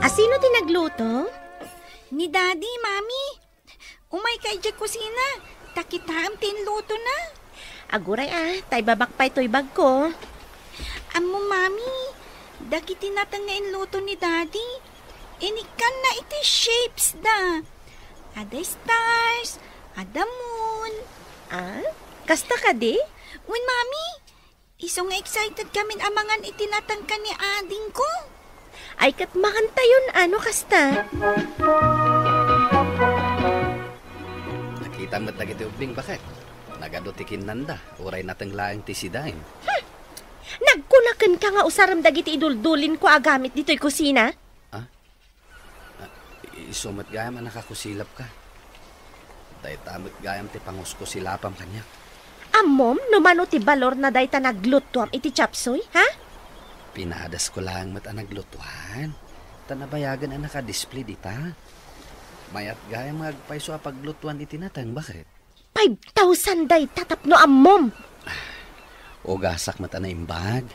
Asino tinagluto? Ni Daddy, Mami. Umay kay dya kusina. Takitaam tinluto na. Aguray tay babakpay to'y bag ko. Amo, Mami. Dagi tinatang nga inluto ni Daddy. Inikan na iti shapes da. Ada stars, ada moon. Kasta ka di? Uy, Mami. Iso nga excited kami amangan itinatang ka ni ading ko. Ay kat makanta yun, kasta? Nakita mo't lagi ti ubing bakit? Nagadutikin nanda, uray natang laang ti sidain. Nagkunakan ka nga usaram dagiti iduldulin ko agamit dito'y kusina? Isumot gayam ang nakakusilap ka. Day tamot gayam ti pangusko silapam kanya. Amom, numano ti balor na day ta naglutuam iti chapsoy, ha? Pinadas ko lang mat ang naglutuan. Tanabayagan ang nakadisplay dita. Mayat gayam magpaiso a paglutuan itinatang bakit? 5,000 day tatapno amom. O gasak mat na imbag.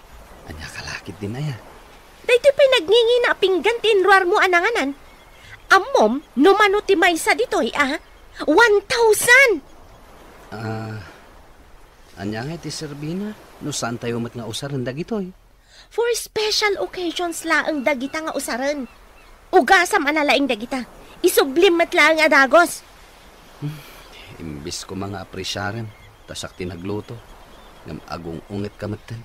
Anya kalakit din na ya. Daytoy pa'y nagngingi na pinggan tinruar mo ananganan. Amom, numano ti maysa ditoy, 1,000! Anya nga ti Serbina, no saan tayo mat nga usaran dagitoy? For special occasions laang dagita nga usaran. Ugasam analaing dagita. Isublim mat laang adagos. Imbis ko mga apresyaran, tasak tinagluto. Ngam agong ungit kamatan.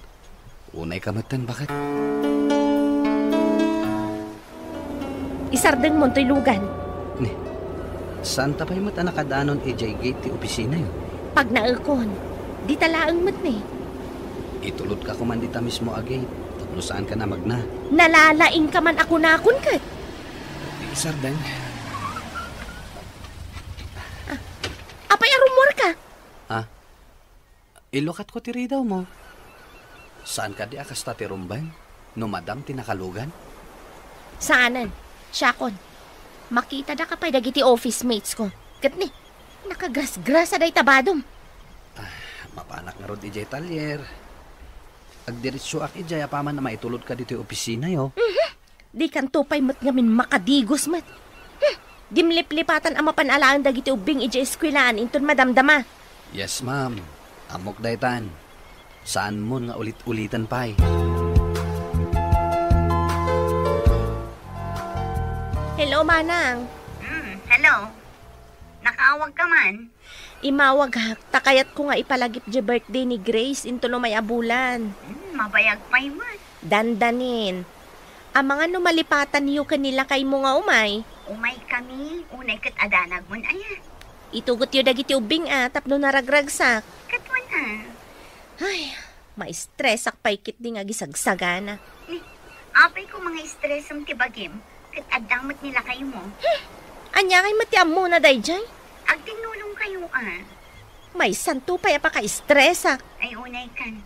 Unay kamatan, bakit? Isardeng mo to'y lugan. Ne, saan tapay mat nakadanon EJ gate ti opisina yun? Pag naakon, di talaang mat ni. Itulot ka kumandita mismo agay. Tapno saan ka na magna? Nalalaing ka man ako nakon kat. Isardeng. Apay arumor ka. Ilukat ko tiri daw mo. Saan ka di akas tatirumbay? No madam tinakalugan? Saanan? Siyakon. Makita na kapay dagiti office mates ko. Kat ni, nakagrasgrasa day tabadom. Mapanak nga rod ijay talyer. Agdiritsyo ak ijay apaman na maitulod ka dito yung opisina yo. Di kan tupay mat ngamin makadigos mat. Dimlip-lipatan ang mapanalaan dagiti ubing ijay eskwilaan inton madamdama. Yes, ma'am. Amok daytan. Saan mo nga ulit-ulitan pa'y? Hello, Manang. Hello. Nakaawag ka man? Imawag ha, takayat ko nga ipalagip di birthday ni Grace into no may abulan. Mabayag pa'y man. Dandanin. Ang mga numalipatan niyo kanila kay mo nga umay. Umay kami, unay kat adanag mon ayan. Itugot yung dagiti ubing tapno naragragsak. Katwan Ay, ma-stressak paikit di nga gisagsagana. Apay ko mga stressam tibagim, kat adamot nila kayo mo. Anya kay matiam mo na day jay? Agtinulong kayo May santo pa pa ka-stressak. Ay unay kan,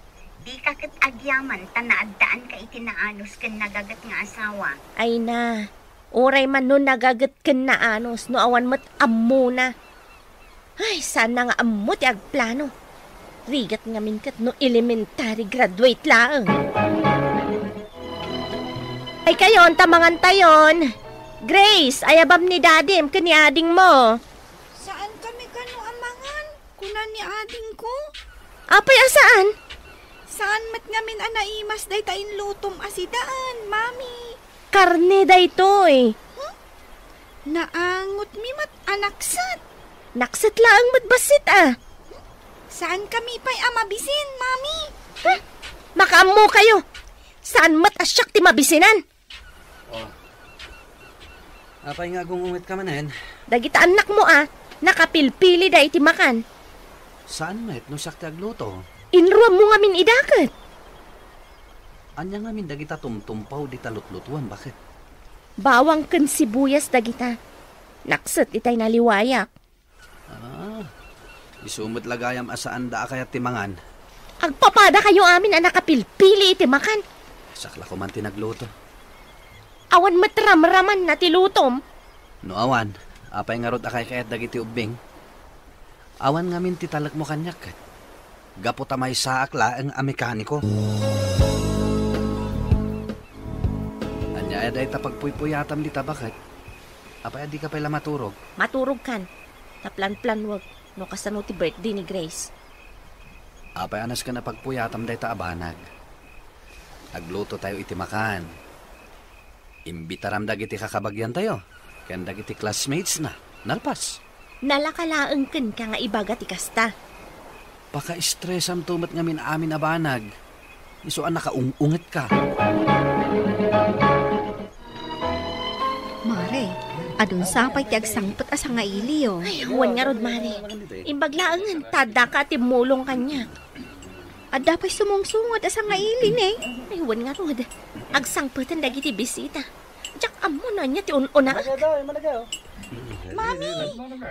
di ka kat agyaman, tanaadaan ka itinaanos kan nagagat nga asawa. Ay na, oray man no nagagat kan na anos, no awan mat ammo na. Ay, sana nga ammo ti agplano. Rigat nga minkat no elementary graduate laang. Ay kayon, tamangan tayon. Grace, ayabam ni Dadim kaniading mo. Saan kami kano amangan? Kunan ni ading ko? Apay asaan? Saan mat ngamin anaimas day tain lutom asidaan, Mami? Karne day toy. Naangot mi mat anaksat. Naksit laang matbasit Saan kami pa'y amabisin, Mami? Makaammo kayo. Saan mat asyak ti mabisinan? Apay nga gungungit ka manen. Dagita anak mo nakapilpili da iti makan. Saan met no sakti agluto? Inruam mo nga min idakat. Anya nga min dagita tumtumpaw di talutlutuan, bakit? Bawang kan sibuyas dagita. Naksit itay naliwayak. Isumot lagayam asaan da kayat timangan. Agpapada kayo amin nakapilpili iti makan. Sakla ko man tinagluto. Awan matram-raman na tilutom. No awan, apay nga rod akay kayat dagiti ubing. Awan nga min titalak mo kanyak. Gapo tamay saak laang a mekaniko. Anya Aday ta pagpuypuyatam dita bakit? Apay adi ka pala maturog. Maturog kan. Taplan-plan wag. No kasano ti birthday ni Grace. Apay anas ka na pagpuyatam day ta abanag. Agluto tayo iti makan. Imbitaram dagiti kakabagyan tayo. Ken dagiti classmates na. Nalpas. Nalakalaang ken ka nga ibaga ti kasta. Paka-stressam tumat ngamin amin abanag. Isuan nakaungungit ka. Mare, adun sapay ti agsangpot asa nga ili, oh. Ay, huwan nga rod, Mari. Imbaglaangan, tada ka timulong kanya. Adda pa'y sumungsungod asa nga ili, eh. Ay, huwan nga rod. Agsangputan dagi ti bisita. Diyak amo na niya ti un-una. Mami,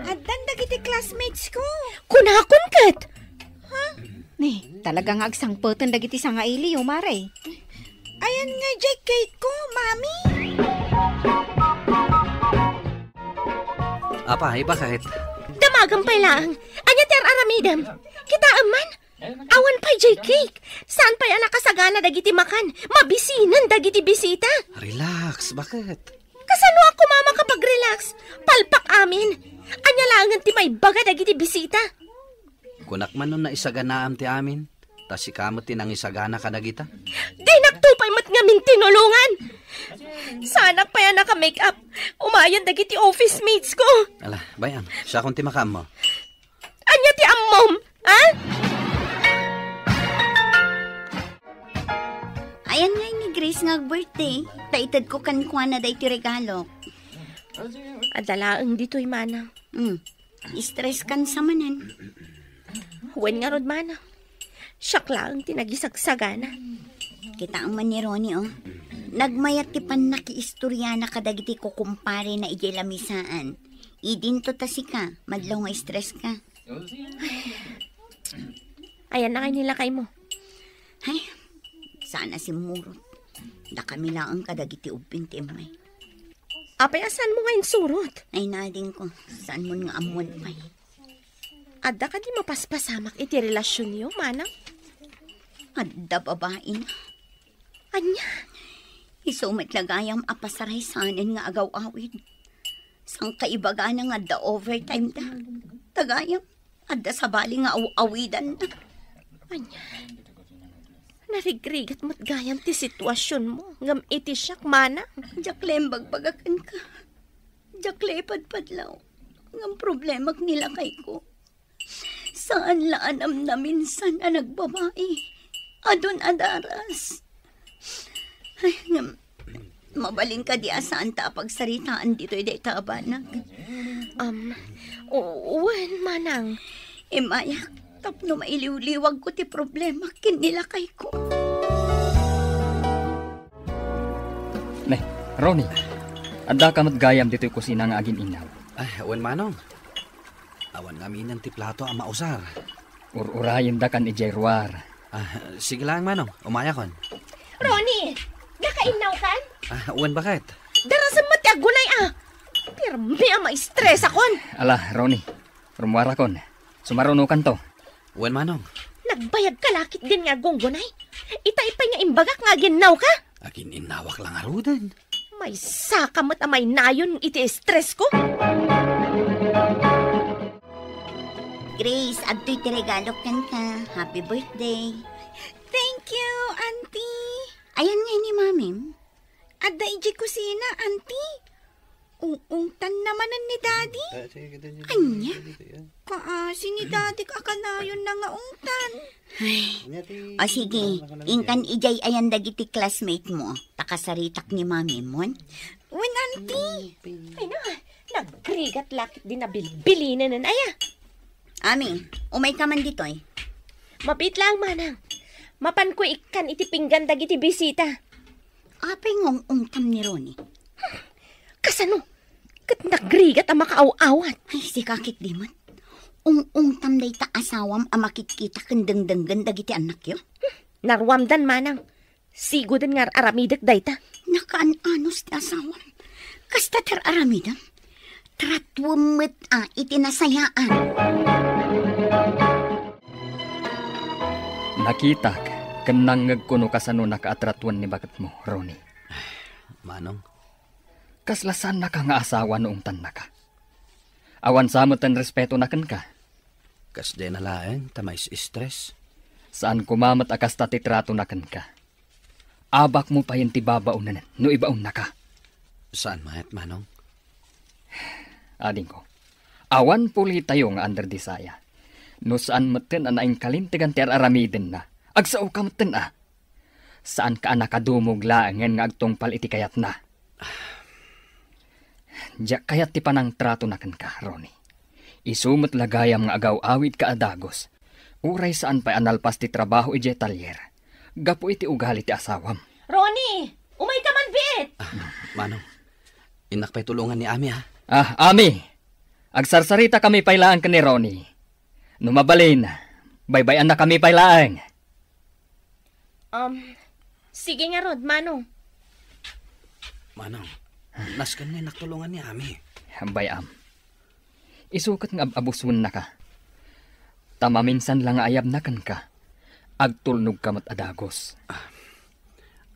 addan dagiti classmates ko. Kunakon kat! Ne, talagang agsangputan dagiti sa nga ili, oh, Mare. Ayan nga, jacket ko, Mami. Apay, bakit? Damagang pa'y laang. Anya ter aramidam. Kita aman. Awan pa'y jay cake. Saan pa'y anak kasagana dagiti makan? Mabisinan dagiti bisita. Relax, bakit? Kasano ako mama kapag relax? Palpak amin. Anya langan ti may baga dagiti bisita. Kunak man nun na isaganaam ti amin. Tas si kamot tinang isagana ka dagita. Di nagtupay mat ngamin tinulungan. Sana pa yan naka-makeup. Umayan dagiti office mates ko. Ala, bayan, siya kung ti makam mo. Anya ti ammom, ha? Ayan nga ni Grace nga birthday. Taitad ko kankwa na day ti regalo. Adalaang dito'y mana. Stress kan sa manan. Huwag nga rod mana. Siyak lang tinagisagsagana. Kita ang man ni Ronnie, oh. Nagmayat ti pan nakiistorya na kadagiti ko kumpare na ijay lamisaan. Idin to tasika, madlaw nga stress ka. Ayan na kayo nila kay mo. Ay, sana si Murot. Da kami lang ang kadagiti ubing ti Emay. Apay, asan mo ngayon surot? Ay, nading ko. Saan mo nga amon pa'y? Adda ka di mapaspasamak iti relasyon niyo, manang? Adda babae na. Anya? Isumit lagayam apasaray sanin nga agaw-awid. Sang kaibaga na nga da overtime da. Tagayam, adda sabali nga awidan na. Anya? Narigrigat mo't gayam ti sitwasyon mo. Ngam iti siyak, manang. Jaklem bagbagakan ka. Jakle padpadlaw. Ngam problema nila kay ko. Saan laanam na minsan ang nagbabae? Adon adaras. Ay, mabaling ka di asaan ta pagsaritaan dito ay ta abanag. Uwan, manang. Mayak, tapno mailiw-liwag ko ti problema kinilakay ko. Ne, Ronnie, adda ka matgayam dito'y kusina nga agin inaw. Ay, awan manong. Awan namin ng ti plato ang mausar. Urayin da kan ijerwar. Sige lang manong, umaya kon. Ronnie, nakainaw kan? Awan bakit? Darasan mo ti agunay Pero may ma-stress akon. Ala, Ronnie, rumwara kon. Sumarunukan to. Awan manong. Nagbayag ka lakit din nga gonggonay. Itay-pay nga imbagak nga ginaw ka. Akin inawak lang arudan. May sakamat amay nayon iti stress ko. Grace, adto'y ti regalo kan ka. Happy birthday. Thank you, Auntie. Ayan nga ni Mami. Adda iji kusina, Auntie. Ungtan namanan ni Daddy. Anya? Kaasi ni Daddy kakanayon na nga ungtan. O sige, ingkan ijay ayan dagiti classmate mo. Takasaritak ni Mami mo. Wen, Auntie. Ay na, nagrigat lakit din na bilbilinan na aya. Ami, umay ka man dito eh. Mapit lang, manang. Mapan ko ikan iti pinggan dagiti bisita. Apay ngong ungtam ni Ronnie. Kasano? Kat nagrigat ang makaaw-awat. Ay, si kakit di man. Ungtam day ta asawam ang makikita kendeng-denggen dagiti anak yo. Narwamdan, manang. Sigo din nga aramidak day ta. Nakaan-anos ti asawam. Kasta ter aramidam. Tratwamit itinasayaan. Nakitak, kanang ngagkuno kasano nakaatratwan ni bakat mo, Ronnie. Manong, Kaslasan na ka nga asawa noong tan na ka. Awan samot tan respeto na kan ka. Kas de nalaeng, tamay stress. Saan kumamat akas tatitrato na kan ka. Abak mo pa yung tibabaon na no ibaon na ka. Saan mayat, Manong? Ading ko, awan puli tayo nga under disaya. No saan maten anaing kalintigan ti aramiden na. Agsao ka maten Saan ka nakadumog laangen nga agtungpal iti kayat na. Diyak kayat ti panang trato na kan ka, Ronnie. Isumot lagayam nga agaw awid ka adagos. Uray saan pa analpas ti trabaho iti talyer. Gapo iti ugali ti asawam. Ronnie! Umay ka man, bit! Manong, inak pa'y tulungan ni Ami, ha? Ami! Agsarsarita kami pailaan ka ni Ronnie. Numabalin, baybayan na kami pailaan. Sige nga, Rod, Manong. Manong, naskan nga inak tulungan ni Ami. Bayam. Isukat nga abusun na ka. Tamaminsan lang ayab na kan ka. Agtulnog ka mat adagos.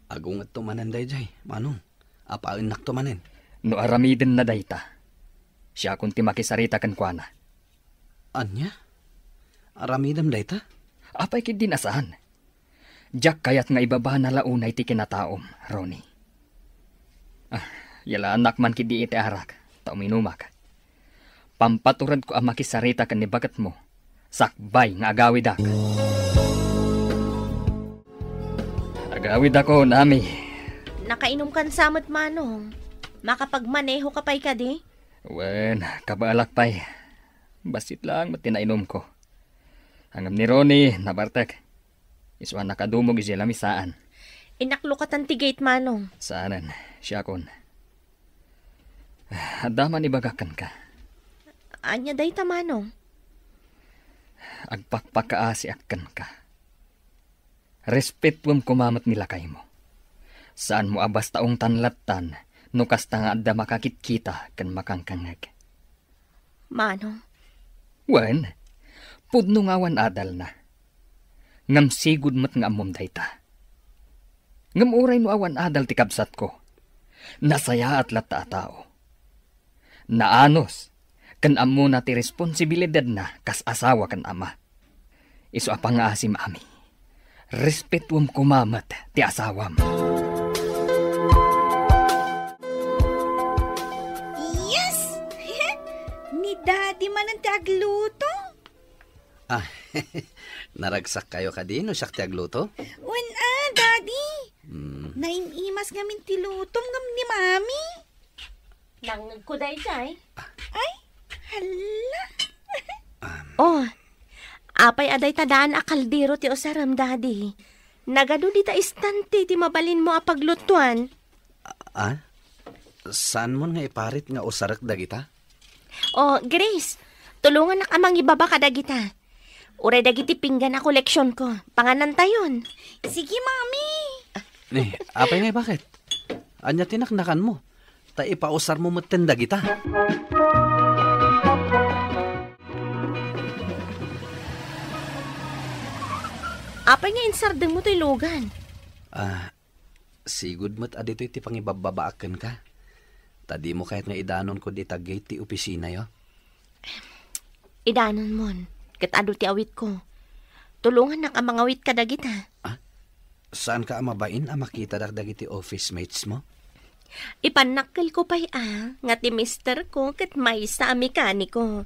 Agong at tumanan day jay, Manong. Apa inak tumanin? No aramiden na dayta. Siya kung ti makisarita kan kwa na. Anya? Aramidam day ta? Apay kid din asahan. Diyak kayat nga ibaba na launay ti kinataom, Ronnie. Yala anak man kid di iti arak. Tauminumak. Pampaturad ko ang makisarita kan ni bagat mo. Sakbay nga agawid ak. Agawid ako, Nami. Nakainom kan samot, Manong. Makapagmaneho ka pa'y ka di? Wen, kabalak pa'y. Basit lang matinainom ko. Hangam ni Ronnie, nabartek. Iswan nakadumog isya lamisaan. Inaklukatan ti gate, Manong. Saanan, siya kon. Adaman ibagakan ka. Anya day ta, Manong. Agpakpakaasi akan ka. Respetwam kumamat nilakay mo. Saan mo abas taong tanlatan, nukas ta nga adda makakit-kita kan makangkangag. Manong. Wen, pudno ngawan adal na. Ngam sigud mat nga amom dayta. Ngam uray no awan adal ti kabsat ko. Nasaya at lata tao. Naanos, kan amo na ti responsibilidad na kas asawa kan ama. Isu apa nga asim ami. Respetuam kumamat ti asawam. Yes! Ni Daddy man ang tagluto. Naragsak kayo ka din, o siyak ti agluto? Daddy. Naimimas ngamin tilutom ngam ni Mami. Nangag ko day jay. Ay, hala. Apay aday tadaan a kaldero ti osaram, Daddy. Nagado di ta istante ti mabalin mo a paglutuan. Saan mo nga iparit nga usarak dagita? Grace, tulungan na kamang ibaba ka dagita. Uray dagiti pinggan na koleksyon ko. Panganan tayon. Sige, Mami. Apay nga bakit? Anya tinaknakan mo. Ta ipausar mo maten dagita. Apay nga insardeng mo to'y lugan. Sigud mo't adito iti pangibababaaken ka. Tadi mo kahit nga idanon ko di tagay ti opisina yo. Idanon mon. Katado ti awit ko. Tulungan na ka mangawit ka dagita. Saan ka amabain makita dagiti office mates mo? Ipanakkel ko pa'y nga ti mister ko kat may sa mekaniko.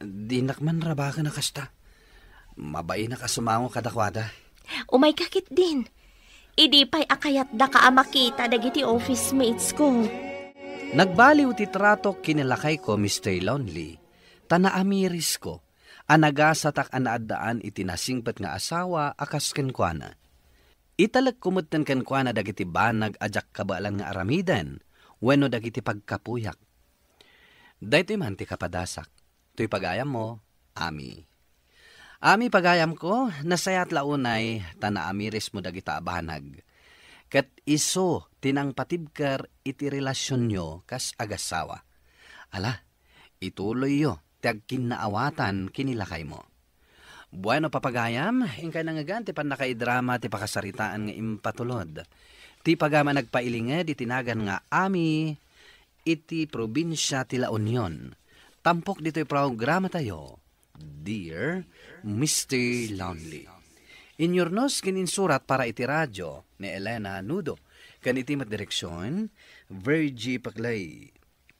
Di nakman rabaka na kasta. Mabay na kasumango kadakwada. Umay kakit din. Idi pa'y akayat da ka makita dagiti office mates ko. Nagbaliw ti trato kinilakay ko, Mr. Lonely. Tanaamiris ko. Anagasatak anaadaan itinasingpat nga asawa akas kenkwana. Italag kumutan kenkwana dagiti banag ajak kabalan nga aramidan. Wenno dagiti pagkapuyak. Daytoy man ti kapadasak. To'y pagayam mo, Ami. Ami pagayam ko, nasayat launay, tanaamiris mo dagita abanag. Kat iso, tinang patibkar iti relasyon nyo kas agasawa. Ala, ituloy yo, tiag kinaawatan kinilakay mo. Bueno papagayam, ingkay nangagan, ti pan nakaidrama, ti pakasaritaan nga impatulod. Ti pagama nagpailinged itinagan nga ami iti probinsya ti La Union. Tampok dito'y programa tayo, Dear Mr. Lonely. Inyornos kininsurat para iti radyo ni Elena Nudo. Kan iti matdireksyon, Virgie Paclay.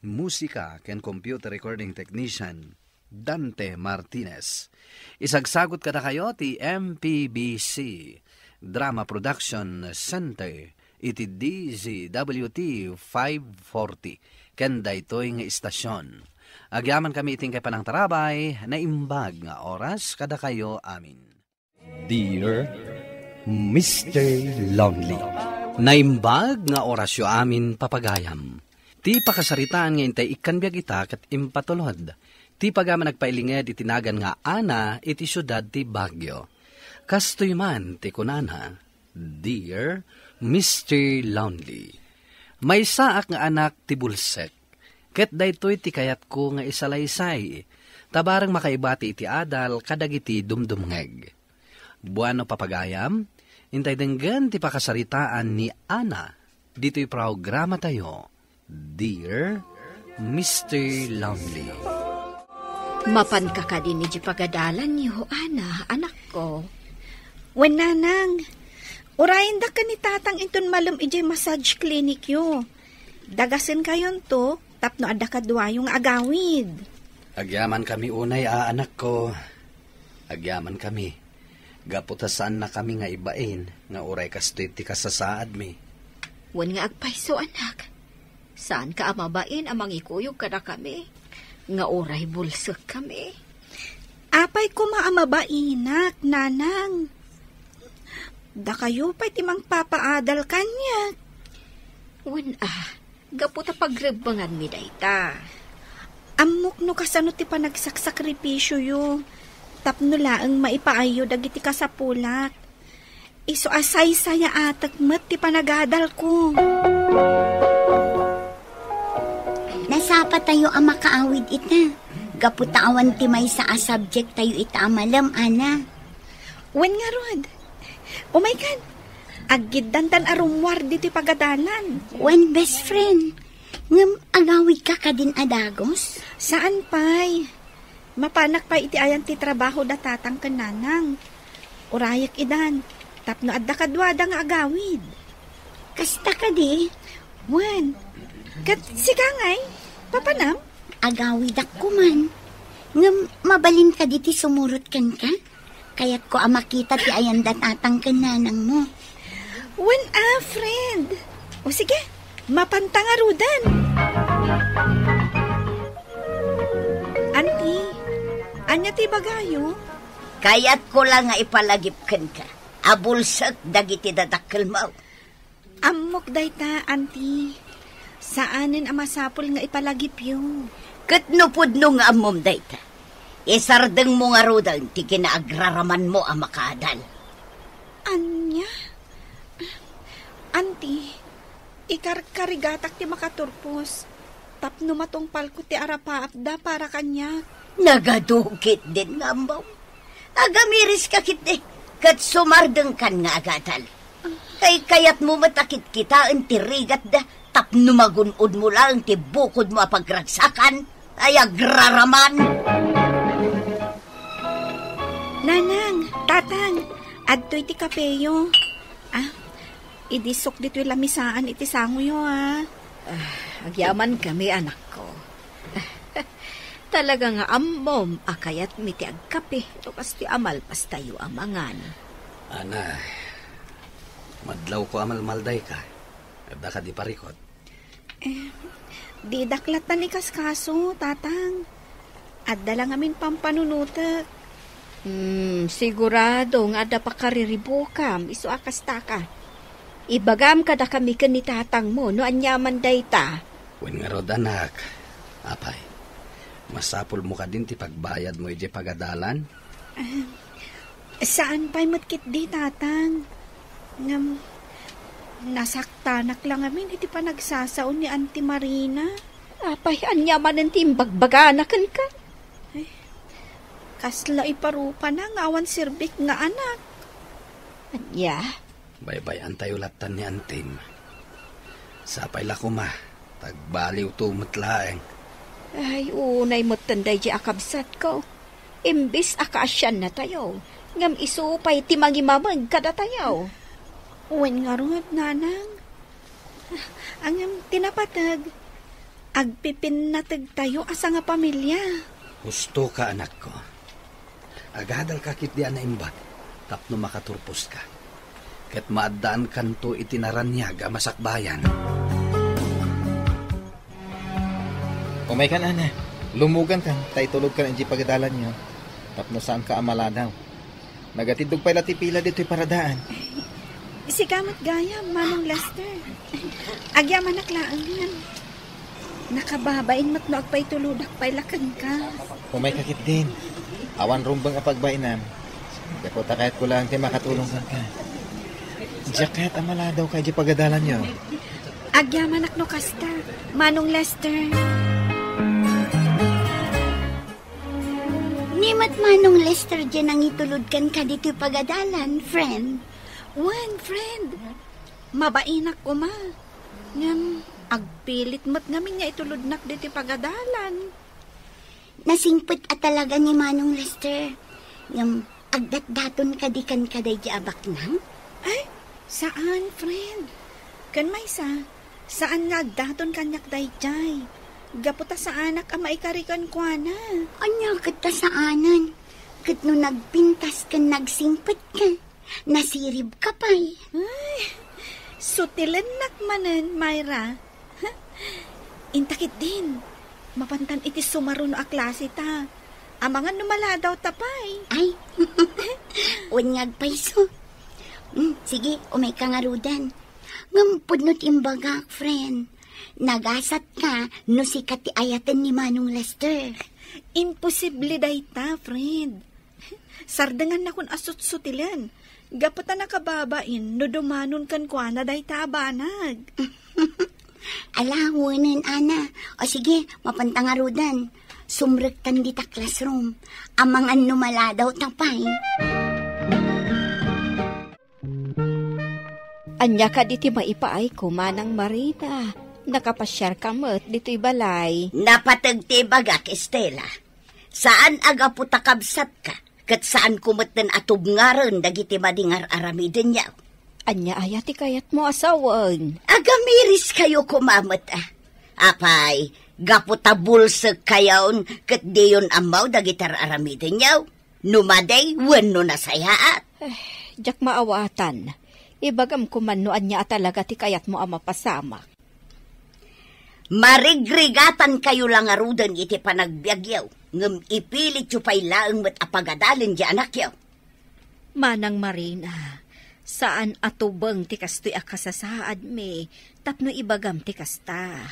Musika ken computer recording technician, Dante Martinez. Isagsagot kada kayo ti MPBC Drama Production Center iti DZWT 540 ken daytoy nga istasyon. Agyaman kami iting kay panang tarabay na imbag nga oras kada kayo amin. Dear Mr. Lonely. Naimbag nga orasyo amin papagayam. Ti pakasaritaan nga intay ikanbiag ita kat impatulod. Ti pagama nagpailinged itinagan nga ana iti syudad ti Baguio. Kastoy man ti kunana, Dear Mr. Lonely. May saak nga anak ti bulsek. Ket daytoy ti kayat ko nga isalaysay. Tabarang makaibati iti adal kadagiti dumdumngeg. Buano papagayam, intay denggan ti pakasaritaan ni Ana. Dito'y programa tayo, Dear Mr. Lonely. Mapan ka ka din ni pagadalan ni Ana, anak ko. Wen nanang, urayan da ka ni tatang inton malam ije massage clinic yo. Dagasin kayon to, tapno ada kadwa yung agawid. Agyaman kami unay anak ko. Agyaman kami. Gaputasaan na kami nga ibain, nga uray kastoy ti kasasaad mi. Wan nga agpayso anak. Saan ka amabain amang ikuyog ka na kami? Nga uray bulsak kami. Apay ko maamabainak, nanang. Da kayo pa'y timang papaadal kanya. Wan gaputa pagrebangan mi dayta. Amok no kasano ti panagsakripisyo yo. Tapno laang maipaayo dagiti kasapulak. Iso asay saya atak met ti panagadal ko. Nasapa tayo ang makaawid ita. Gaputawan ti may sa subject tayo ita amalam, Ana. Wen nga rod. Oh my God. Agiddan tan arumwar diti pagadalan. Wen best friend. Ngam agawid ka ka din adagos? Saan pay? Mapanak pa iti ayan ti trabaho da tatang kananang. Urayak idan. Tapno adda kadwada nga agawid. Kasta ka di? Wen. Kat sigangay. Papanam? Agawid ako man. Ngam mabalin ka diti sumurot kan ka? Kaya't ko makita ti ayan da tatang kananang mo. Wen friend. O sige, mapantangarudan. Auntie, anya ti bagayo? Kaya't ko lang nga ipalagipkan ka. Abulsak dagiti dadakkel mo. Amok dayta, auntie. Saanin ang masapol nga ipalagip yun? Katnupod no nga amom dayta. Isardeng mo nga rudan ti kinaagraraman mo ang makadal. Anya? Auntie, ikarkarigatak ti makaturpos. Tapno matungpal ko ti arapaapda para kanya. Nagadukit din nga ambaw. Agamiris kakit eh. Kat sumardeng kan nga agatal. Kayat mo matakit kita ang tirigat da. Tapno magunod mo lang ti bukod mo apagragsakan. Ay agraraman. Nanang, tatang, adto'y ti kapeyo. Idisok dito'y lamisaan iti sanguyo, Agyaman kami, anak ko. Talaga nga amom, akayat miti agkape. Ito pasti amal pas tayo amangan. Ana, madlaw ko amal-malday ka. Ada ka di parikot. Di daklatan ni kaskaso, tatang. Adda lang amin pampanunutak. Sigurado nga ada pa kariribukam. Iso akasta ka. Ibagam ka da kami ka ni tatang mo, no anyaman dayta. Wen nga rod anak, apay, masapol mo ka din ti pagbayad mo iti pagadalan? Saan pa'y matkit di, tatang? Ngam, nasaktanak lang amin, iti pa nagsasaon ni Auntie Marina. Apay, anyaman ang timbagbaganakan ka. Kasla iparupa na ngawan sirbik nga anak. Anya? Baybay, antayo latan ni Antim. Sapay la ko ma. Tagbaliw tumatlaeng. Ay, unay mo tanday di akabsat ko. Imbis akaasyan na tayo. Ngam isupay ti mangimamag kada tayo. Uwan nga rod, nanang. Ang tinapatag. Agpipinatag tayo asa nga pamilya. Gusto ka, anak ko. Agadal kakit diyan na imbat. Tapno makaturpos ka. Ket maadaan kanto itinaranyaga masakbayan. Umay ka na. Lumugan ka. Tay tulog ka na di pagadalan nyo. Tapno saan ka amaladaw. Nagatidog pa ila tipila dito'y paradaan. Si Kamat Gaya, Manong Lester. Agya manaklaan yan. Nakababain mo't no agpay tuludak pay lakan ka. Umay kakit din. Awan rumbang apagbainan. Dapat kahit ko lang tayo makatulong ka. Diya kahit amaladaw ka di pagadalan nyo. Agya manak no kasta, Manong Lester. Nimat Manong Lester dyan ang ituludkan ka dito pagadalan, friend. One friend. Mabainak ko ma. Ngam, agpilit mo't ngamin nga ituludnak dito pagadalan. Nasingpit at talaga ni Manong Lester. Yung agdat-daton kadikan kaday di abak nang? Ay, saan, friend? Kan may saan nga agdaton kanyak dayjay? Gaputa sa anak ang maikarikan ko na. Anya kita saanan? Kat no nagpintas ka nagsingpit ka. Nasirib ka pa'y. Ay, sutilan nakmanan, Myra. Intakit din. Mapantan iti sumaruno a klase ta. Amangan numala daw tapay. Ay, unyag paiso. Sige, umay ka nga rudan. Ngampudnot imbaga, friend. Nagasat ka no sikat ti ayatan ni Manong Lester. Imposible day ta, friend. Sardangan na kun asut-sutilan. Gapata nakababain no dumanon kan kwa na day ta banag. Alawanan, Ana. O sige, mapantangarudan. Sumrektan dita classroom. Amangan numala daw tapay. Anya ka diti maipaay ko, Manang Marina. Nakapasyar ka mo't dito'y balay. Napatagti bagak, Estela. Saan aga putakabsat ka? Kat saan kumatan atubngaran dagiti madingar aramiden yaw? Anya ayati kayat mo asawan. Agamiris kayo kumamat Apay, gaputabulsag kayaon kat diyon amaw dagitar aramiden yaw. Numaday, wano nasayaat. Jak maawatan. Ibagam kumanuan niya talaga ti kayat mo ang mapasama. Marigrigatan kayo lang arudan iti panagbiagyaw. Ngam ipilit yu pa'y laang mat apagadalin di anak yaw. Manang Marina, saan atubang ti kastoy akasasaad me, tapno ibagam ti kasta.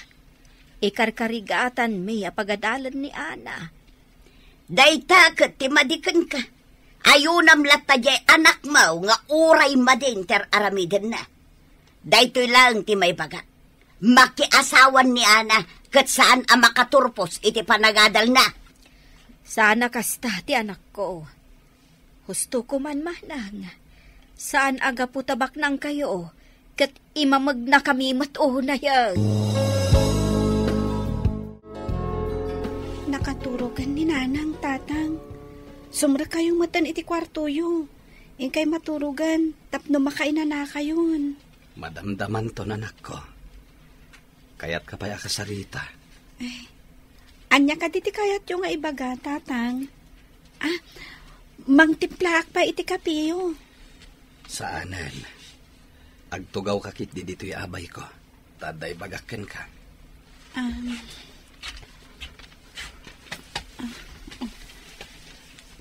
Ikarkarigatan me apagadalan ni Ana. Dayta kat ti madikan ka. Ayunam latajay anak mo nga uray madin ter aramiden na. Daytoy lang ti may baga. Makiasawan ni Ana kat saan ang makaturpos iti panagadal na. Sana kasta ti anak ko. Husto ko man manang. Saan aga po tabak nang kayo? Kat imamag na kami matuho na yan. Nakaturogan ni nanang tatang. Sumra kayong matan iti kwarto yu. Ingkay maturugan, tapno makaina na kayon. Madamdaman to nanak ko. Kaya't kapaya ka sarita. Ay, anya ka diti kayat yung nga ibaga, tatang. Mangtiplaak pa iti kapiyo. Saanan? Agtugaw kakit di dito'y abay ko. Taday bagakken ka.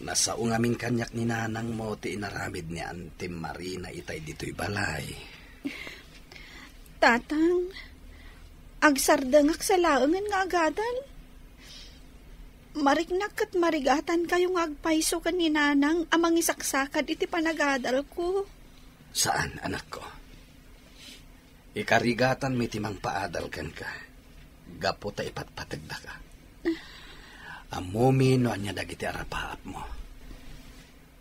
Nasaong aming kanyak ni nanang mo ti inaramid ni Auntie Marina itay dito'y balay. Tatang, agsardangak sa laangan nga agadan. Mariknak kat marigatan kayo nga agpaiso kan ni nanang amang isaksakad iti panagadal ko. Saan, anak ko? Ikarigatan may timang paadal kan ka. Gapo ta ipatpatagda ka. Amumi no anya dagiti arapaap mo.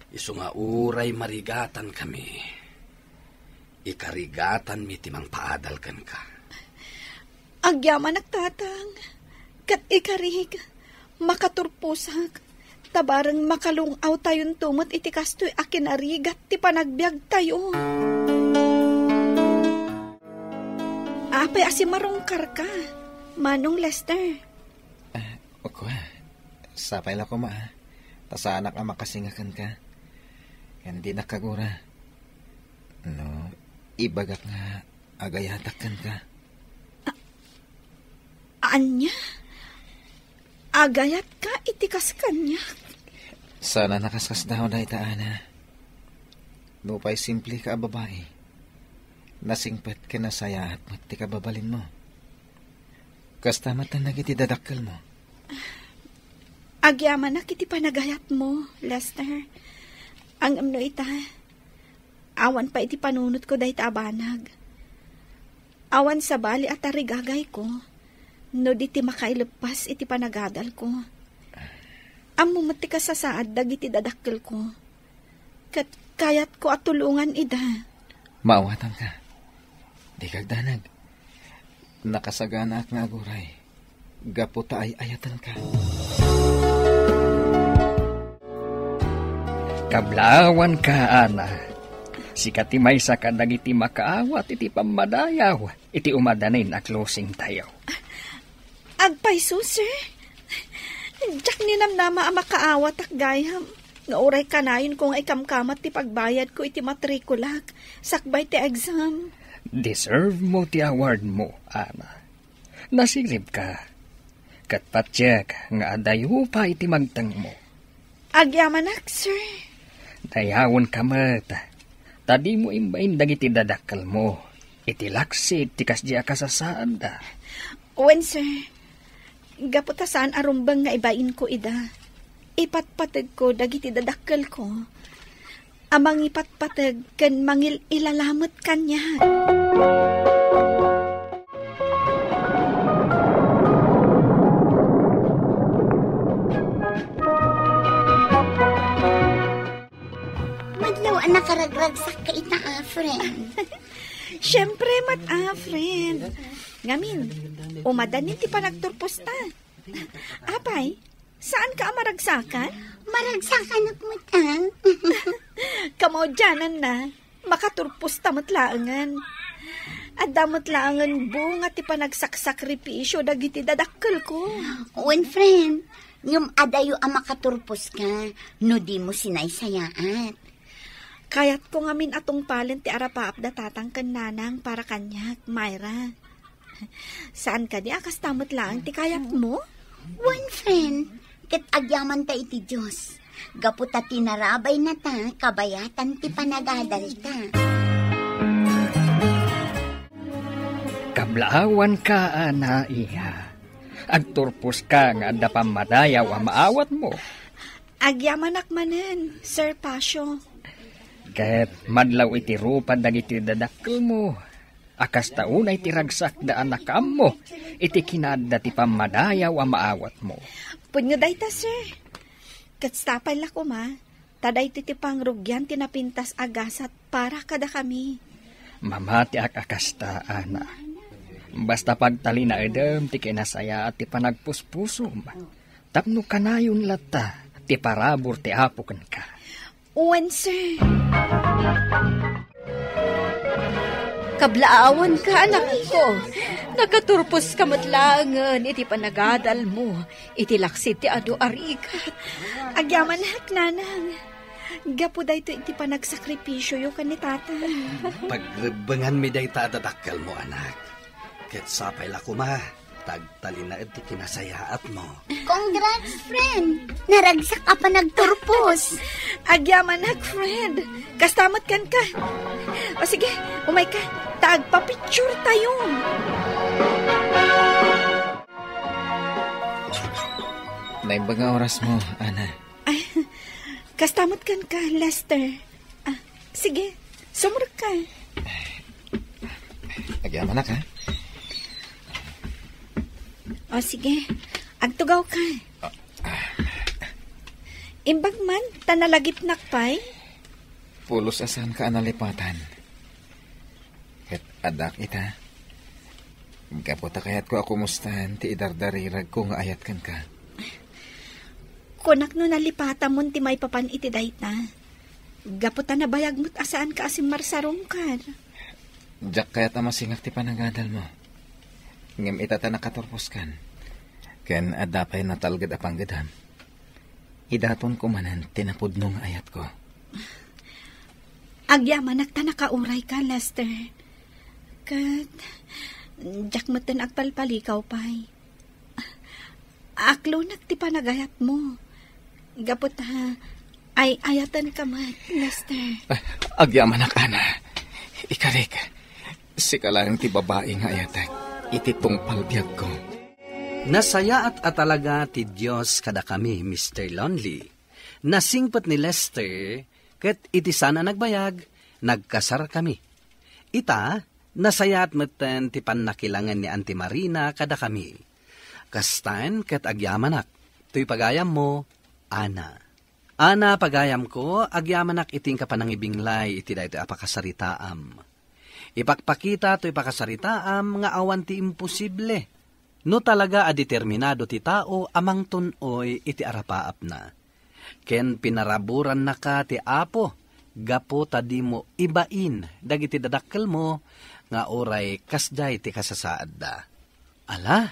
Isu nga uray marigatan kami. Ikarigatan mi timang paadal kan ka. Agyaman nagtatang. Kat ikarig. Makaturpusak. Tabarang makalungaw tayon tumot iti kastoy akinarigat ti panagbiag tayo. Apay asimarungkar ka. Manong Lester. Oku, sapay la ko ma. Tasa anak ang makasingakan ka. Hindi nakagura. No, ibagak nga agayatakan ka. Anya? Agayat ka itikas kanya. Sana nakaskas daw na itaana. Nupay simple ka babae. Nasingpet ka na saya at mati ka babalin mo. Kastamat na nagiti dadakkel mo. Agyaman na kiti panagayat mo, Lester. Ang amno ita. Awan pa iti panunot ko dahi abanag. Awan sa bali at tarigagay ko. No di ti makailepas iti panagadal ko. Amo mati ka sa saad dagiti dadakkel ko. Kat kayat ko at tulungan ida. Maawatan ka. Di kagdanag. Nakasagana ak nga aguray. Gaputa ay ayatan ka. Kablawan ka, ana. Sikat ti maysa ka dagiti makaawat iti pamadayaw. Iti umadanin a closing tayo. Agpaiso, sir. Diyak ninamnama ang makaawat ak gayam. Nga oray kanayon ko nga ikamkamat ti pagbayad ko iti matrikulak. Sakbay ti exam. Deserve mo ti award mo, ana. Nasilip ka. Katpatsyak nga adayo pa iti magtang mo. Agyamanak, sir. Dayawon ka mata. Tadi mo imbain dagiti dadakkel mo. Iti laksit ti kasdi akasasaan da. Wen, sir. Gaputa saan arumbang nga ibain ko ida. Ipatpatag ko dagiti dadakkel ko. Amang ipatpatag kan mangil ilalamot kanya. Madlaw ang nakaragragsak ka ita, friend. Siyempre, friend. Ngamin, umadanin ti panagturpos ta. Apay, saan ka maragsakan? Maragsakan ako ta. Kamodyanan na, makaturpos ta matlaangan. At damatlaangan bunga ti panagsakripisyo dagiti dadakkel ko. When friend, ngam adayo ang makaturpos ka, no di mo sinaysayaat. Kayat ko ngamin atong palen ti arapaap da tatangkan nanang para kanyak, Myra. Saan ka di akas tamot lang ti kayat mo? One friend, kat agyaman ta iti Diyos. Gaputa tinarabay na ta, kabayatan ti panagadal ta. Kablaawan ka, ana, iha. Agturpos ka nga da pamadayaw ang maawat mo. Agyamanak manen, Sir Pasio. Ket madlaw iti rupa dagiti dadakkel mo. Akas taunay ti ragsak da anakam mo. Iti kinadda ti pamadayaw ang maawat mo. Punyo day ta, sir. Katstapay la ko ma. Taday ti pangrugyan tinapintas agasat para kada kami. Mamati ak akasta, ana. Basta pagtali na edem ti kinasaya at ti panagpuspusom. Tapno kanayon lata ti parabor ti apuken ka. Uwan, sir. Kablaawan ka, anak ko. Nakaturpos ka matlangan, iti panagadal mo. Iti laksit ti ado arikat. Agyaman hak, nanang. Gapo day to iti panagsakripisyo yung kanitata. Pagribangan mi day tadadakkel mo, anak. Ket sapay la kuma, tagtalin na iti kinasayaat mo. Congrats, friend! Naragsak ka pa nagturpos. Agyaman hak, friend. Kastamat kan ka. O sige, umay ka. Taagpa-picture tayo. Naibang nga oras mo, Ana. Ay, kastamot kan ka, Lester. Sige, sumurag ka. Agyaman na ka. O sige, agtugaw ka. Imbag man, tanalagip nakpay. Pulos asan ka analipatan. Ket adak ita. Kaputa kaya't ko ako mustahan, ti idardarirag ko nga ayat kan ka. Kunak no nalipata mo ti may papan iti dayta. Gaputa na bayag mo't asaan ka asim marsarong ka. Jak kaya't amasingak ti panagadal mo. Ngem itata nakatorpos kan. Ken adapay natalgad apang gadam. Idaton ko manan tinapod nung ayat ko. Agyaman nagta nakauray ka, Lester. Kat, jak mo tin agpalpalikaw pay. Aklo nagti panagayat mo. Gapot ha, ay ayatan ka mat, Lester. Agyaman na ka na. Ikarik, si kalang ti babae nga ayatag. Ititong palbiyag ko. Nasaya at atalaga ti Diyos kada kami, Mr. Lonely. Nasingpot ni Lester, ket iti sana nagbayag, nagkasar kami. Ita, nasaya at maten ti pannakilangan ni Auntie Marina kada kami. Kastan ket agyamanak, tuy pagayam mo, Ana. Ana, pagayam ko, agyamanak iting kapanangibinglay iti dayto apakasaritaam. Ipakpakita tuy pakasaritaam nga awan ti imposible. No talaga a determinado ti tao amang tunoy iti arapaap na. Ken pinaraburan na ka ti apo, gapo tadi mo ibain, dagiti dadakkel mo, nga oray kasday ti kasasaad da. Ala,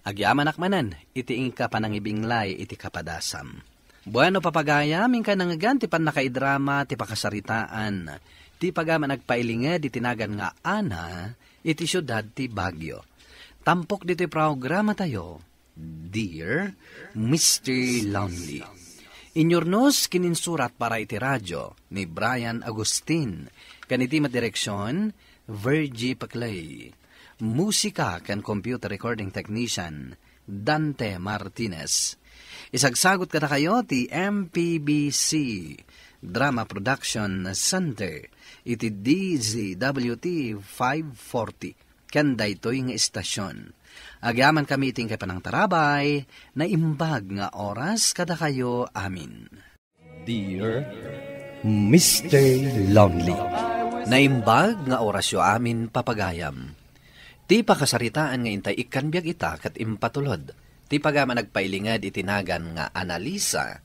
agyamanak manan, iti ingka panangibinglay iti kapadasam. Bueno papagaya, minka nangagan ti panakaidrama ti pakasaritaan, ti pagama nagpailinged iti tinagan nga Ana, iti syudad ti Baguio. Tampok dito programa tayo, Dear Mr. Lonely. Inyornos kininsurat para iti radyo ni Brian Agustin. Kaniti madireksyon, Virgie Paclay. Musika kan computer recording technician, Dante Martinez. Isagsagot ka na kayo ti MPBC Drama Production Center. Iti DZWT 540. Kanda ito'y nga istasyon. Agyaman kami iting kay panang tarabay, na imbag nga oras kada kayo amin. Dear Mr. Lonely. Naimbag nga orasyo amin papagayam. Ti pakasaritaan nga intay ikanbiag ita kat impatulod. Ti pagama nagpailingad itinagan nga analisa,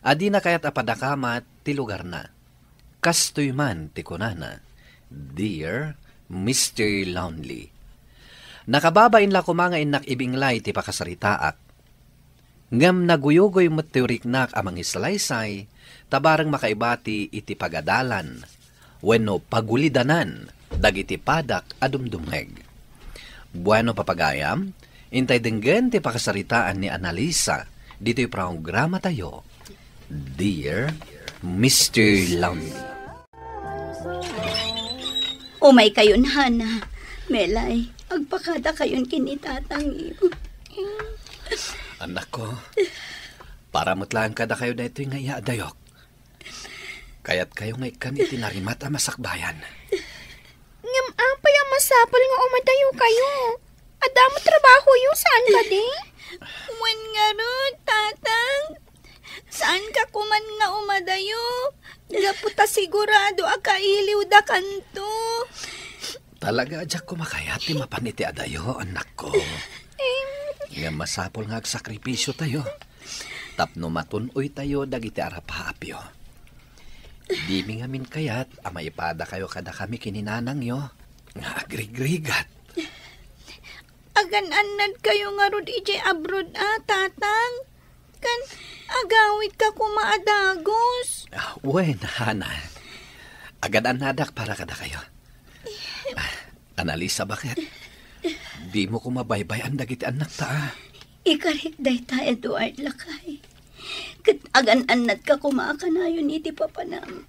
adi na kayat apadakamat ti lugar na. Kastoy man ti kunana, Dear Mr. Lonely. Nakababain la kumanga inak ibinglay ti pakasaritaak. Ngam naguyugoy mo teoriknak amang islaysay, tabarang makaibati iti pagadalan, wenno pagulidanan, dagiti padak adumdumheg. Bueno papagayam, intay denggen ti pakasaritaan ni Analisa, dito'y programa tayo, Dear Mr. Lonely. Umay kayo na, Hana. Melay, agpakada kayon kinitatang iyo. Anak ko, para mutlaan kada kayo na ito'y nga iadayok. Kaya't kayo nga ikan itinarimat ang masakbayan. Ngam apay ang masapal nga umadayo kayo. Adamo trabaho yung saan ka di? Wan nga ron, tatang. Saan ka kuman nga umadayo? Gaputa sigurado akailiw da kanto. Talaga adyak kumakayat ti mapaniti adayo, anak ko. Nga masapol nga agsakripisyo tayo. Tapno matunoy tayo dagiti arapapyo. Di mi nga min kayat, amaipada kayo kada kami kininanang yo. Nga agrigrigat. Agan-anad kayo nga rod ije abroad tatang. Kan agawit ka kumaadagos. Wen, Hana. Agan-anadak para kada kayo. Analisa, bakit? Di mo kumabaybay ang dagiti anak ta. Ikarik day ta, Edward Lakay. Kat agan-anad ka kumakanayon iti papanam.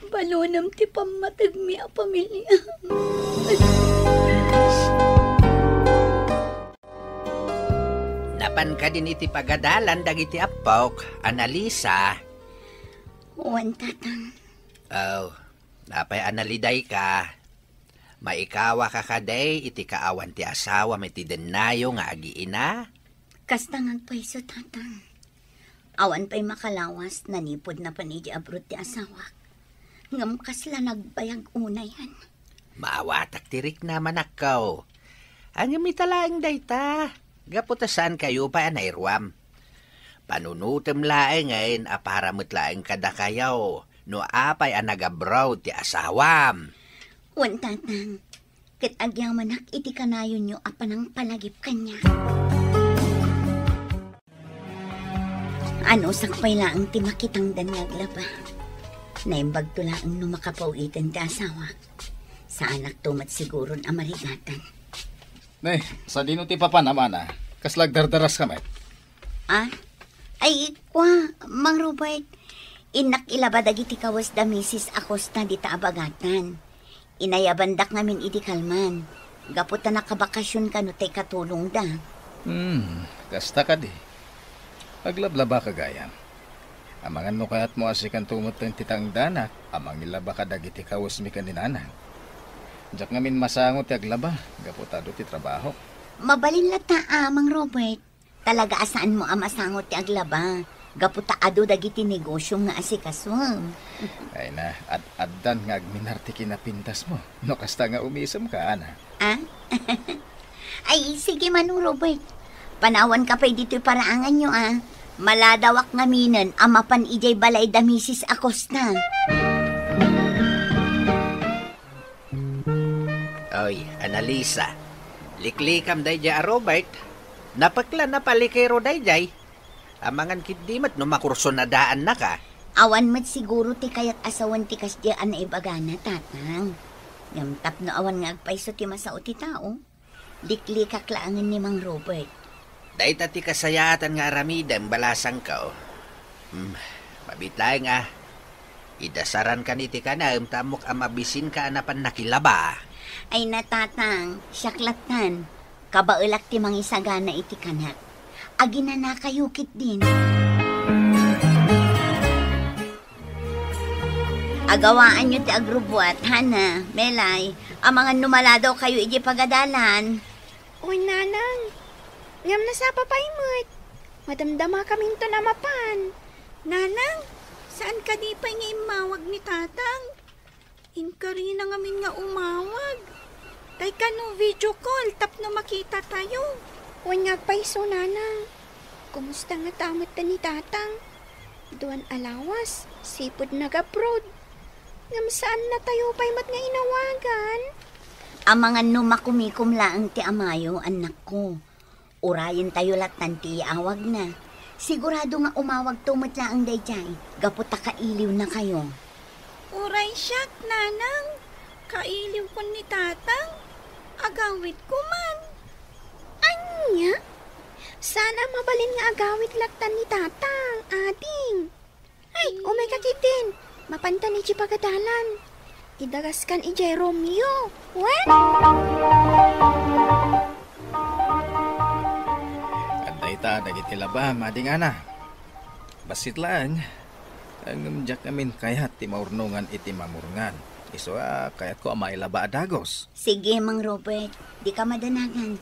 Balonam ti pamatag mi a pamilya. Napan ka din iti pagadalan dagiti apok, Analisa. Wan, tatang. Oh, napay analiday ka. Maikawa ka kaday, iti kaawan ti asawa may ti denayo nga agiina. Kastangan pa iso, tatang. Awan pa'y makalawas, nanipod na panidi abroad ti asawa. Ngam kasla nagbayag una yan. Maawatak tirik naman akaw. Ang mitalaang dayta. Gaputasan kayo pa anairwam. Panunutem laeng ngayon aparamot laeng kada kayaw. No apay anagabraw ti asawam. Wan tatang, ket agyamanak iti kanayon nyo apanang palagip kanya. Ano sakpay laang ti makitang danagla ba? Naimbag to laang no makapawitan ti asawa. Sa anak tumat siguron amarigatan. Nay, sa dino ti papa naman kaslag dardaras kami. Ah? Ay, kwa, Mang Robert. Inak ilabadag iti kawas da Mrs. Acosta di taabagatan. Inayabandak ngamin iti kalman. Gaputa nakabakasyon ka no tay katulong da. Kasta ka di. Paglablaba ka gayam. Amangan no kayat mo asikan tumot ng titang danak, amang ilaba ka dagiti kawas mi kaninanang. Diyak ngamin masangot ti aglaba, gaputado ti trabaho. Mabalin lata, Mang Robert. Talaga asaan mo amasangot ti aglaba. Gaputa ado dagiti negosyo nga asikaswam. Ay na, addan nga agminarti kinapintas mo. No kasta nga umisam ka, ana. Ah? Ay, sige Manong Robert. Panawan ka pa dito'y paraangan nyo, Maladawak nga minan, amapan ijay balay da Mrs. Acosta. Oy, Annalisa. Liklikam dayjay Robert. Napakla na palikero dayjay. Amangan kiddimat no makurso na daan na ka. Awan mat siguro ti kayat asawan ti kasdyaan na ibagana, tatang. Yamtap no awan nga agpaiso ti masao ti tao. Dikli kaklaangan ni Mang Robert. Dahita ti kasayatan nga aramidem balasang ka. Mabitlay nga. Idasaran ka ni ti kanam tamok amabisin ka anapan nakilaba. Ay natatang, syaklatan. Kabaulak ti mangisagana iti kanak. Agina na kayukit din. Agawaan nyo ti agrubuat, Hana, Melay. Ang mga numala daw kayo iji pagadalan. Uy, nanang. Ngam na sa papaymot. Madamdama kaming to na mapan. Nanang, saan ka di pa nga imawag ni tatang? Inkari na ngamin nga umawag. Tay ka no video call, tapno makita tayo. Uy nga paiso, nanang. Kumusta nga tamat na ni tatang? Duan alawas, sipod nag-abroad. Ngam saan na tayo paymat nga inawagan? Ang mga numakumikum laang ti amayo, anak ko. Urayin tayo latan ti awag na. Sigurado nga umawag tumot laang dayjay. Gaputa kailiw na kayo. Uray siyak, nanang. Kailiw ko ni tatang. Agawit ko man. Anya? Sana mabalin nga agawit laktan ni tatang, ading. Ay, umay kakitin. Mapanta ni Chipagadalan. Idagaskan ijay Romeo. What? Anday ta, dagitilaba, mading ana. Basit lang. Ang umjak namin kayat ti maurnungan iti mamurngan. Iso kayat ko amay laba adagos. Sige, Mang Robert. Di ka madanagan.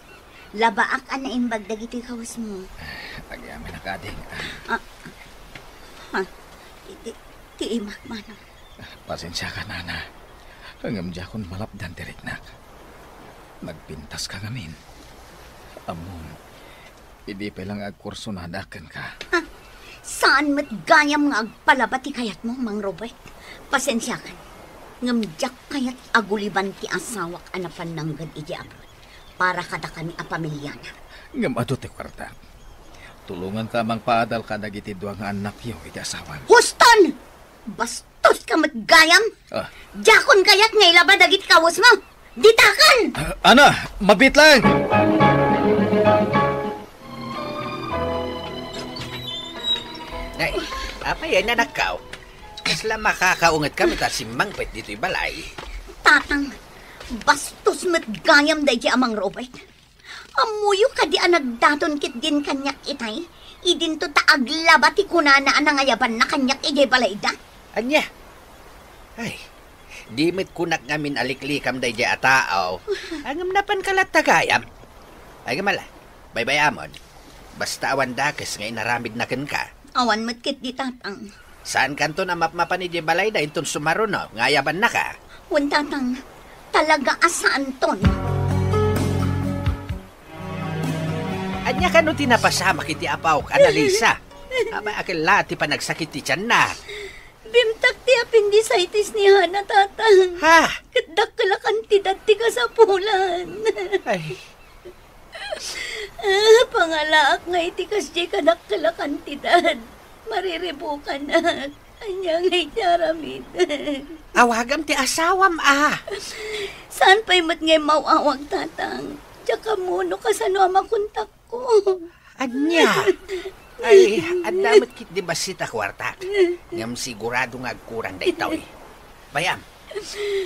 Labaak na imbag dagiti kawas mo. Agyamin na kading. Ti imak manang. Pasensya ka, nana. Ang umjak kon malapdan diriknak. Nagpintas ka ngamin. Amon, hindi pa lang agkurso na dakan ka. Saan mat gayam nga agpalabati kayat mo, Mang Robert? Pasensya ka. Ngamjak kayat aguliban ti asawak anapan ng gad iji abroad. Para kada kami a pamilyana. Ngam ato ti kwarta. Tulungan ka mang paadal ka dagiti duwang anak yo iti asawan. Huston! Bastos ka mat gayam? Jakon kayat nga ilaba dagiti kawas mo. Ditakan! Ana, mabit lang! Nay, apa yan na nakaw? Kasla makakaungat kami ta si Mangpet dito'y balay. Tatang, bastos met gayam day Amang Robert. Amuyo ka di nagdaton kit din kanyak itay. Idin to taaglaba ti kunana anangayaban na kanyak ijay balay da. Anya? Ay, di met kunak ngamin aliklikam day ataaw. Angam napan kalat tagayam. Ay gamala, bye-bye amon. Basta awan dakes ngay naramid na ken ka. Awan matkit di tatang. Saan kanto na mapmapan ni balay da inton sumaruno, ngayaban na ka? Wan tatang, talaga asaan ton? Anya ka no tinapasama kiti apaw, Annalisa. Abay akala ti panagsakit ti tiyan na. Bimtak ti appendicitis ni Hana, tatang. Ha? Kadakala kantidad ti kasapulan. Ay. Pangalaak nga iti kasdi kadakala kantidad. Mariribukan na. Anya nga iti aramid. Awagam ti asawam Saan pa'y mat ngay mawawag, tatang? Tsaka muno ka sa no makontak ko. Anya? Ay, ang damat kit di basita kwarta. Ngam sigurado nga agkurang da itaw eh. Bayam,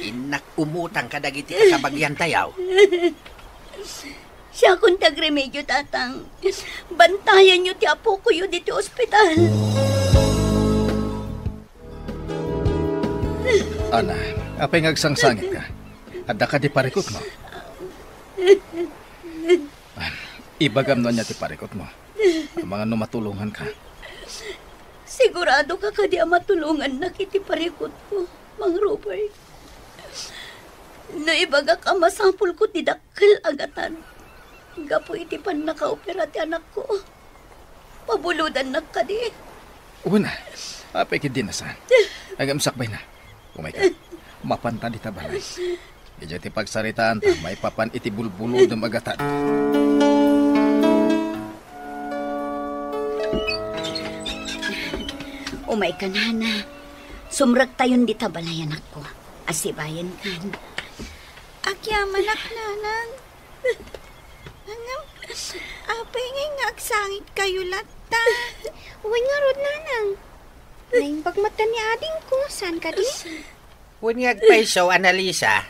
inak umutang ka dagiti kakabagyan tayaw. Siya kung tagremedyo, tatang. Bantayan nyo ti apo ko yun dito ospital. Ana, apay ngagsangsangit ka. Adda ka di parikot mo. Ibagam no niya ti parikot mo. Ang mga numatulungan ka. Sigurado ka kadi matulungan na kiti parikot ko, Mang Robert. No ibaga ka masapul ko ti dakkel agatan. Gapo iti pan nakaopera ti anak ko. Pabuludan na ka di. Una, apay kid dinasan. Agam sakbay na. Umay ka, mapanta di tabalay. Ija ti pagsaritaan ta, may papan iti bulbulo ng agatan. Umay ka, nana. Sumrag tayon di tabalay, anak ko. Asibayan kan. Akyaman ak, nanang. Hangam, apay ngay nga agsangit kayo lata. Uy nga rod, nanang. Naing pagmata ni ading ko, saan ka di? Huwag paiso, Annalisa.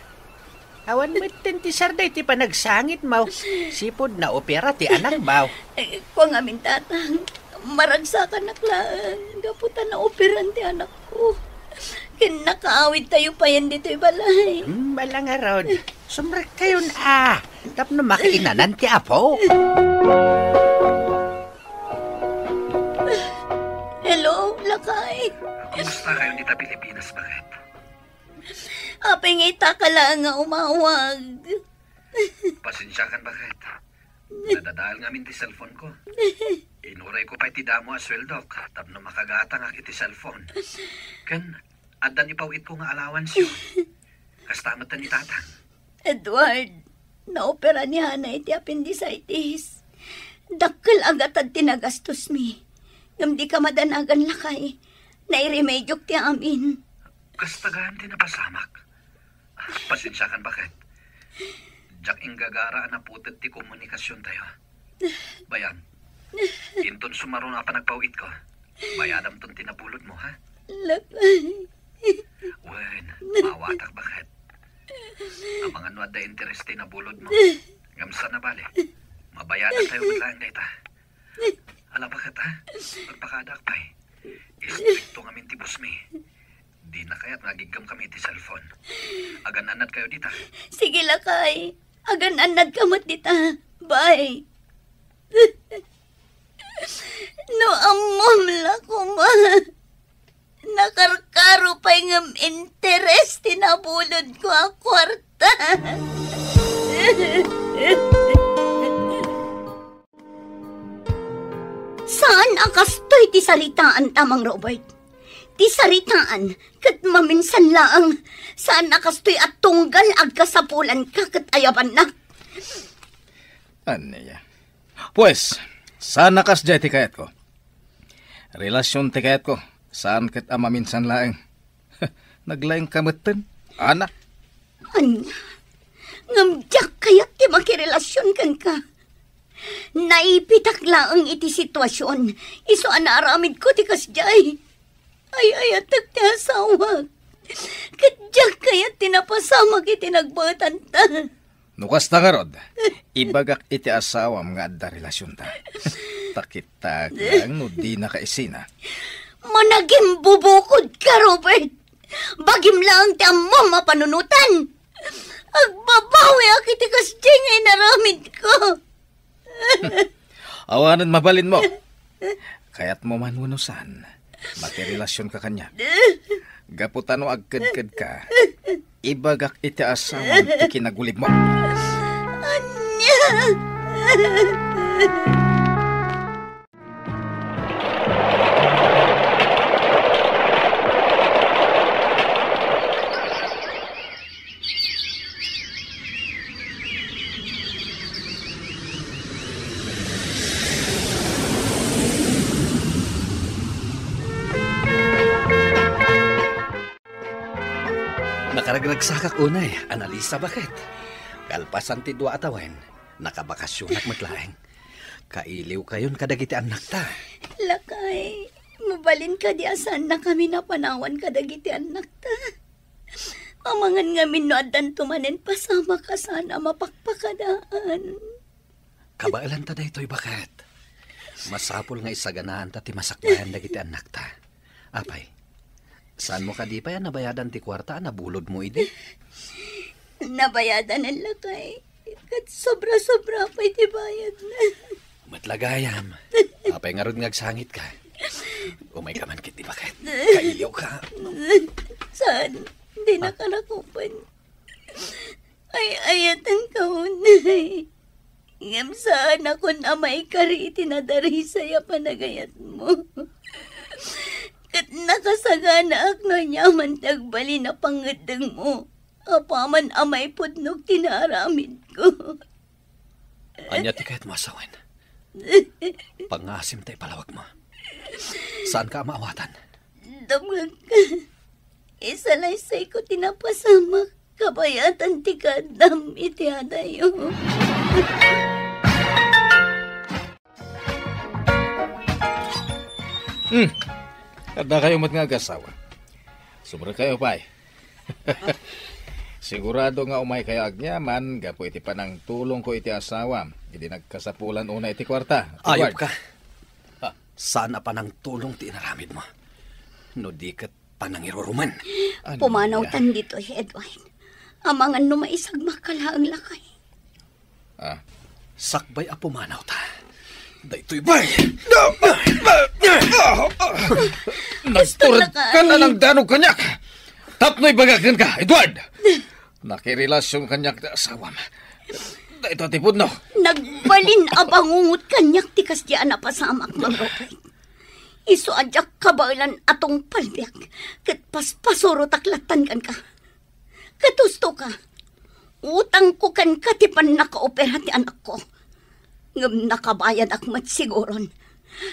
Awan mo ti sarday ti panagsangit mo. Sipod na opera ti anak mo. Kung amin, tatang. Maragsakan naklaan. Gaputan na operan ti anak ko. Kinakaawit tayo pa yan dito balay. Bala nga rod. Sumrag kayo na. Tapno makiinanan ti apo. Hello, Lakay. Kumusta kayo dito Pilipinas, bakit? Apingita ka lang nga umawag. Pasensya kan, bakit? Nadadahal nga min ti cellphone ko. Inuray ko pa iti damo a sweldok. Tapno makagata nga iti cellphone. Ken, adan ipawit ko nga allowance yun. Kastamatan ni tatang. Edward, naopera ni Hana iti appendicitis. Dakkel agad tinagastos mi. Ngam di ka madanagan, Lakay. Nairemedyo ti amin. Kastagaan din na pasamak. Pasensya kan, bakit? Diyak inggagara na putet ti komunikasyon tayo. Bayan, inton sumaro na pa nagpawit ko. Bayadam ton tinapulot mo, ha? Lakay. Wen, mawatak, bakit? Ang mga nuad na interest na bulod mo. Ngamsa na bali. Mabayadan tayo maglaang data. Alam, bakit, ha? Magpakadak pa eh. Istrikto nga min ti busmi. Di na kaya't nagigam kami ti cellphone. Agan-anad kayo dita. Sige, Lakay. Agan-anad kamot dita. Bye. No, amom la ko, ma. Nakarkaro pa yung interest tinabulod ko ang kwarta. Saan akastoy ti saritaan, Tamang Robert? Ti saritaan, kat maminsan laang. Saan akastoy at tunggal agkasapulan ka kat ayaban na? Aniya. Pues, saan nakas jay ti kayat ko? Relasyon ti kayat ko. Saan kat maminsan laang? Naglaing kamatan, anak. Anya, ngamdyak kayat ti makirelasyon kan ka. Naipitak laang iti sitwasyon. Iso anaramid ko ti kasjay. Ay atak ti asawa. Kadyak kayat tinapasama kiti nagbatan ta. Nukas ta nga rod, ibagak iti asawam nga adda relasyon ta. Takita lang no di nakaisina. Managing bubukod ka, Robert. Bagim lang ti ammo mapanunutan. Agbabawi akiti kasjay nga inaramid ko. Awanan mabalin mo. Kaya't mo manunusan. Makirelasyon ka kanya. Gaputan o agkad-kad ka. Ibagak iti asawang ti kinagulib mo. Anya! Nagragsakak unay, Analisa bakit? Kalpasan ti dua atawen, nakabakasyon at maglaeng. Kailiw kayon kadagiti anak ta. Lakay, mabalin ka di asan na kami napanawan kadagiti anak ta. Amangan ngamin no adan tumanen pasama ka sana mapakpakadaan. Kabailan ta daytoy bakit? Masapol nga isaganaan ta ti masakbayan dagiti anak ta. Apay, saan mo ka di pa yan nabayadan ti kwarta na bulod mo idi? Nabayadan ang lakay. Kat sobra-sobra pa iti bayad na. Matlagayam. Apay nga ron ngagsangit ka. Umay ka man kiti bakit? Kailiw ka. Saan? Hindi nakarakupan. Ay ayatan ka unay. Ngam saan ako na may kari itinadari sa'ya panagayat mo. Kat nakasagana ak no nyaman tagbali na pangadang mo. Apaman amay pudnog tinaramid ko. Anya ti kahit masawan. Pangasim tayo palawag mo. Saan ka maawatan? Damag ka. Isalaysay ko tinapasama. Kabayatan ti kadam iti adayo. Kada kayo mat nga agasawa. Sobra kayo pa Sigurado nga umay kayo agyaman, gapo iti panang tulong ko iti asawa. Hindi nagkasapulan una iti kwarta. Ayop ka. Saan na panang tulong ti inaramid mo? No di kat panangiruruman. Pumanawtan dito, Edwin. Amangan no maisag makalaang lakay. Sakbay a pumanaw ta. Daytoy bay! Nagturad ka na ng danog kanyak! Tapno'y bagagan ka, Edward! Nakirelasyon kanyak na asawam. Dahito tipod no. Nagbalin abangungot kanyak tikas di anapasamak magropay. Iso adyak kabailan atong palbiak. Kat paspasuro taklatan kan ka. Katusto ka. Utang ko kan katipan nakaopera ti anak ko. Ngam nakabayad akmat siguron.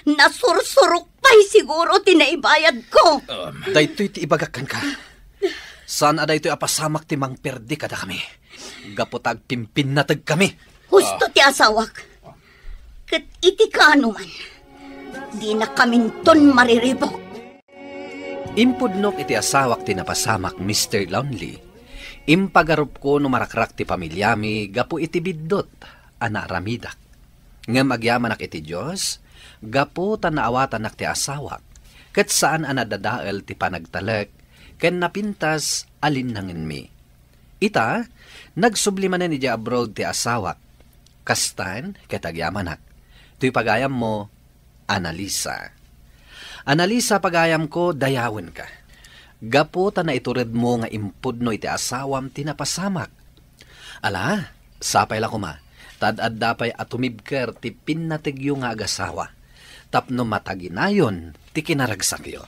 Nasursurok pa'y siguro tinaibayad ko. Daytoy ti ibagakan ka. Saan aday ito'y apasamak ti mang perdi kada kami. Gapotag pimpin natag kami. Husto ti asawak. Kat iti ka anuman. Di na kaminton mariribok. Impudnok iti asawak ti napasamak Mr. Lonely. Impagarup ko no marakrak ti pamilyami gapo iti biddot ana ramidak. Nga magyamanak iti Diyos, gapo tanaawatan nak ti asawak. Kat saan anadadael ti panagtalek ken napintas alin nangin mi. Ita, nagsublimanan ni abroad ti asawak. Kastan, ketagyamanak. Tuy pagayam mo, Analisa. Analisa pagayam ko, dayawin ka. Gapo ta na itured mo nga impudno iti asawam tinapasamak. Ala, sapay la kuma. Tad-ad dapay atumibker ti pinnatigyo nga agasawa. Tapno mataginayon ti kinaragsakyo.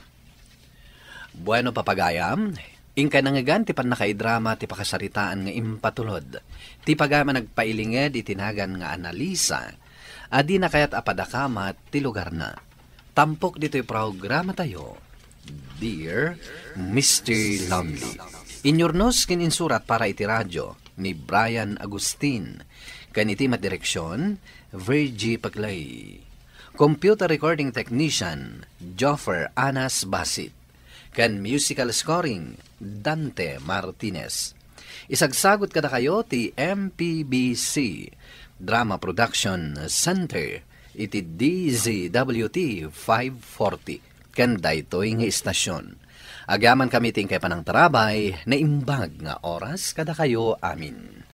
Bueno papagayam, ingkay nangagan ti pan nakaidrama ti pakasaritaan nga impatulod. Ti pagama nagpailinged itinagan nga Analisa, adi na kayat apadakamat ti lugar na. Tampok dito'y programa tayo, Dear Mr. Lonely. Inyornos kin insurat para iti radyo ni Brian Agustin. Kan iti madireksyon, Virgie Paglay. Computer recording technician, Joffer Anas Basit. Kan musical scoring, Dante Martinez. Isagsagot kada kayo ti MPBC Drama Production Center iti DZWT 540 ken daytoy nga istasyon. Agaman kami ting kay panang tarabay na imbag nga oras kada kayo amin.